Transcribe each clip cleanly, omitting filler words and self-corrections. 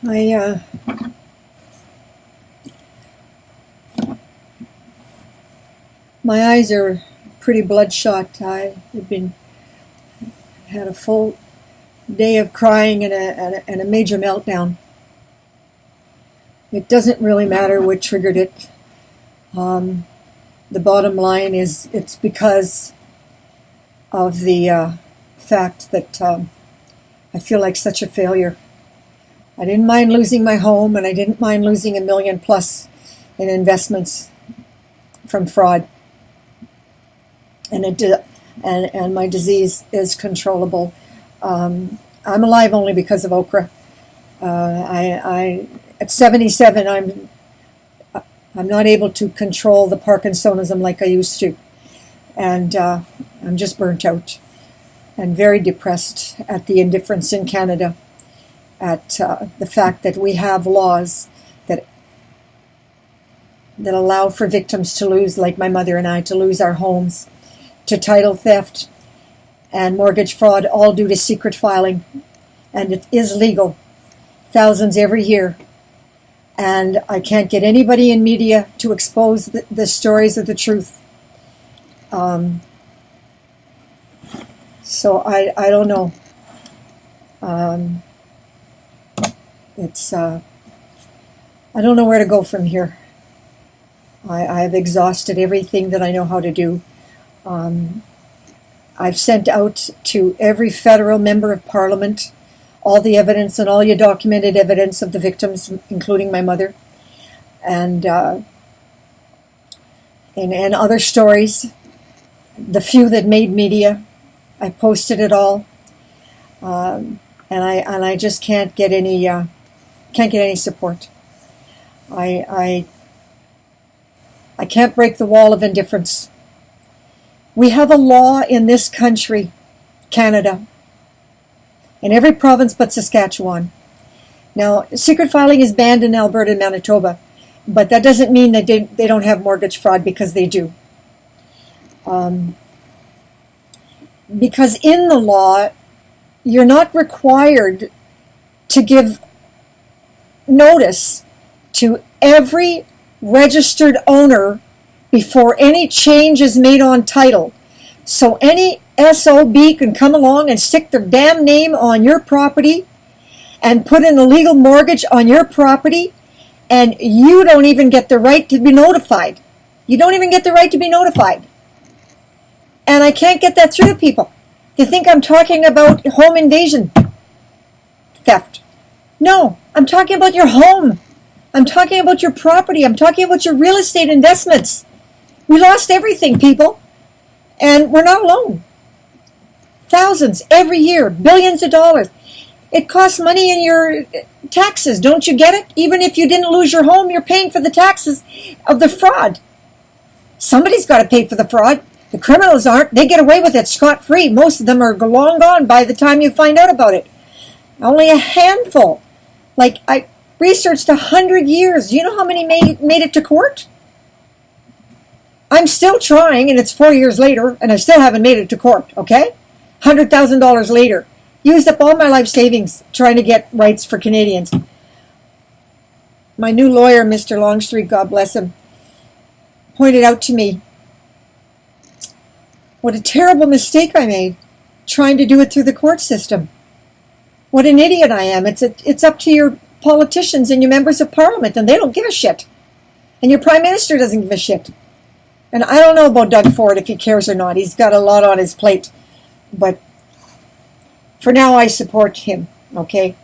I my eyes are pretty bloodshot. I have had a full day of crying and a major meltdown. It doesn't really matter what triggered it. The bottom line is it's because of the fact that I feel like such a failure. I didn't mind losing my home, and I didn't mind losing $1 million plus in investments from fraud. And my disease is controllable. I'm alive only because of OKRA. At 77, I'm not able to control the Parkinsonism like I used to, and I'm just burnt out and very depressed at the indifference in Canada, at the fact that we have laws that allow for victims to lose, like my mother and I, to lose our homes, to title theft and mortgage fraud, all due to secret filing, and it is legal, thousands every year. And I can't get anybody in media to expose the stories of the truth. So I don't know. I don't know where to go from here. I've exhausted everything that I know how to do. I've sent out to every federal member of parliament all the evidence and all your documented evidence of the victims, including my mother, and other stories. The few that made media, I posted it all, and I just can't get any support. I can't break the wall of indifference. We have a law in this country, Canada, in every province but Saskatchewan. Now, secret filing is banned in Alberta and Manitoba, but that doesn't mean that they don't have mortgage fraud, because they do. Because in the law, you're not required to give notice to every registered owner before any change is made on title. So any SOB can come along and stick their damn name on your property and put an illegal mortgage on your property, and you don't even get the right to be notified. You don't even get the right to be notified. And I can't get that through to people. They think I'm talking about home invasion theft. No, I'm talking about your home. I'm talking about your property. I'm talking about your real estate investments. We lost everything, people. And we're not alone. Thousands every year, billions of dollars. It costs money in your taxes. Don't you get it? Even if you didn't lose your home, you're paying for the taxes of the fraud. Somebody's got to pay for the fraud. The criminals aren't. They get away with it scot-free. Most of them are long gone by the time you find out about it. Only a handful. Like, I researched 100 years. You know how many made it to court? I'm still trying, and it's 4 years later, and I still haven't made it to court, okay? $100,000 later. Used up all my life savings trying to get rights for Canadians. My new lawyer, Mr. Longstreet, God bless him, pointed out to me what a terrible mistake I made trying to do it through the court system. What an idiot I am. It's up to your politicians and your members of parliament, and they don't give a shit. And your prime minister doesn't give a shit. And I don't know about Doug Ford, if he cares or not. He's got a lot on his plate. But for now, I support him, okay?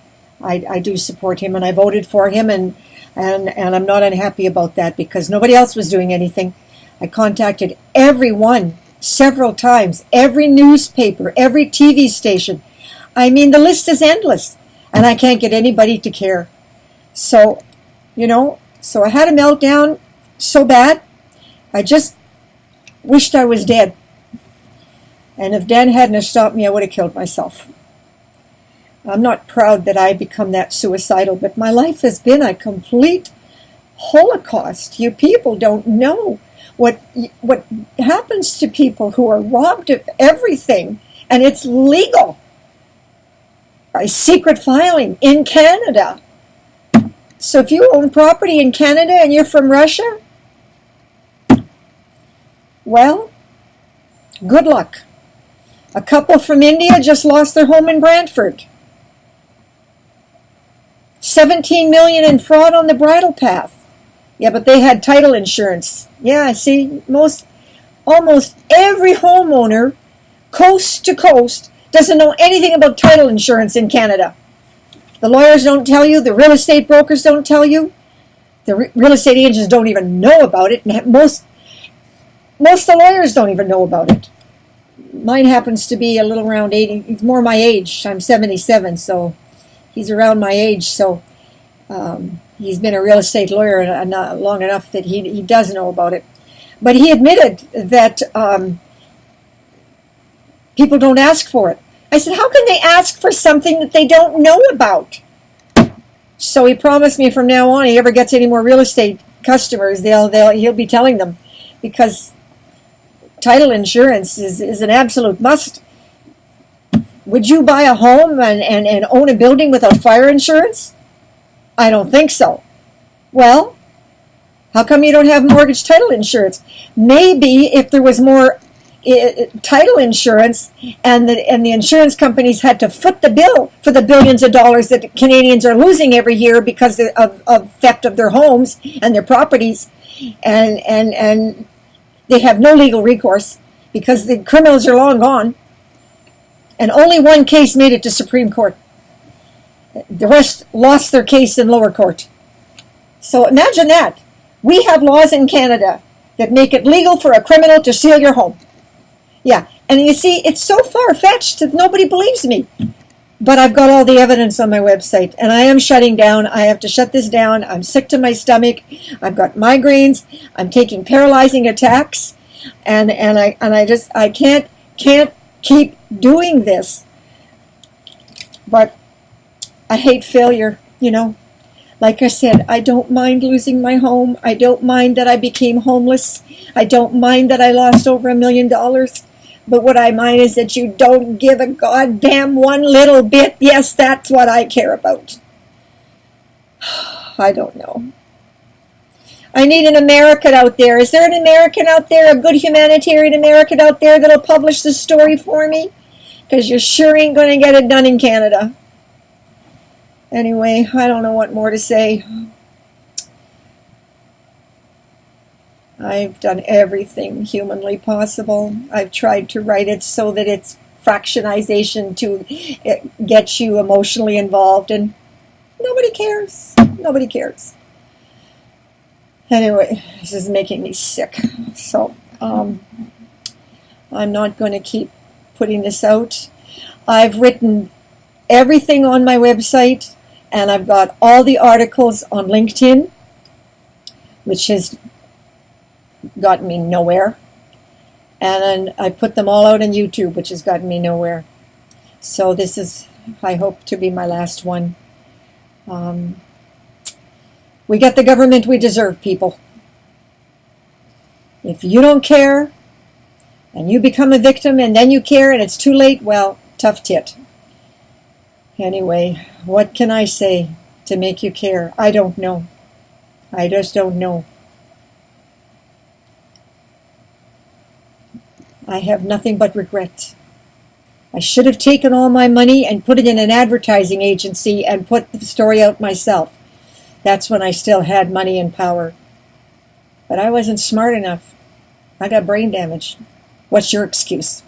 I do support him, and I voted for him, and I'm not unhappy about that, because nobody else was doing anything. I contacted everyone several times, every newspaper, every TV station. I mean, the list is endless, and I can't get anybody to care. So, so I had a meltdown so bad, I just wished I was dead. And if Dan hadn't stopped me, I would have killed myself. I'm not proud that I become that suicidal, but my life has been a complete holocaust. You people don't know what happens to people who are robbed of everything, and it's legal by secret filing in Canada. So if you own property in Canada and you're from Russia, well, good luck. A couple from India just lost their home in Brantford. 17 million in fraud on the bridle path. Yeah, but they had title insurance. Yeah, see, almost every homeowner, coast to coast, doesn't know anything about title insurance in Canada. The lawyers don't tell you, the real estate brokers don't tell you, the real estate agents don't even know about it, and most of the lawyers don't even know about it. Mine happens to be a little around 80, he's more my age. I'm 77, so he's around my age, so he's been a real estate lawyer long enough that he does know about it. But he admitted that people don't ask for it. I said, how can they ask for something that they don't know about? So he promised me from now on, if he ever gets any more real estate customers, he'll be telling them, because title insurance is an absolute must. Would you buy a home and own a building without fire insurance? I don't think so. Well, how come you don't have mortgage title insurance? Maybe if there was more title insurance and the insurance companies had to foot the bill for the billions of dollars that Canadians are losing every year because of theft of their homes and their properties, and they have no legal recourse because the criminals are long gone. And only one case made it to Supreme Court. The rest lost their case in lower court. So imagine that. We have laws in Canada that make it legal for a criminal to steal your home. Yeah, and you see, it's so far-fetched that nobody believes me. But I've got all the evidence on my website, and I am shutting down. I have to shut this down. I'm sick to my stomach. I've got migraines. I'm taking paralyzing attacks, and I can't keep doing this. But I hate failure, Like I said, I don't mind losing my home. I don't mind that I became homeless. I don't mind that I lost over $1 million. But what I mind is that you don't give a goddamn one little bit. Yes, that's what I care about. I don't know. I need an American out there. Is there an American out there, a good humanitarian American out there that'll publish this story for me? Because you sure ain't going to get it done in Canada. Anyway, I don't know what more to say. I've done everything humanly possible. I've tried to write it so that it's fractionization to get you emotionally involved, and nobody cares. Nobody cares. Anyway, this is making me sick. So, I'm not going to keep putting this out. I've written everything on my website, and I've got all the articles on LinkedIn, which has gotten me nowhere. And I put them all out on YouTube, which has gotten me nowhere. So this is, I hope, to be my last one. We get the government we deserve, people. If you don't care, and you become a victim, and then you care, and it's too late, well, tough tit. Anyway, what can I say to make you care? I don't know. I just don't know. I have nothing but regret. I should have taken all my money and put it in an advertising agency and put the story out myself. That's when I still had money and power. But I wasn't smart enough. I got brain damage. What's your excuse?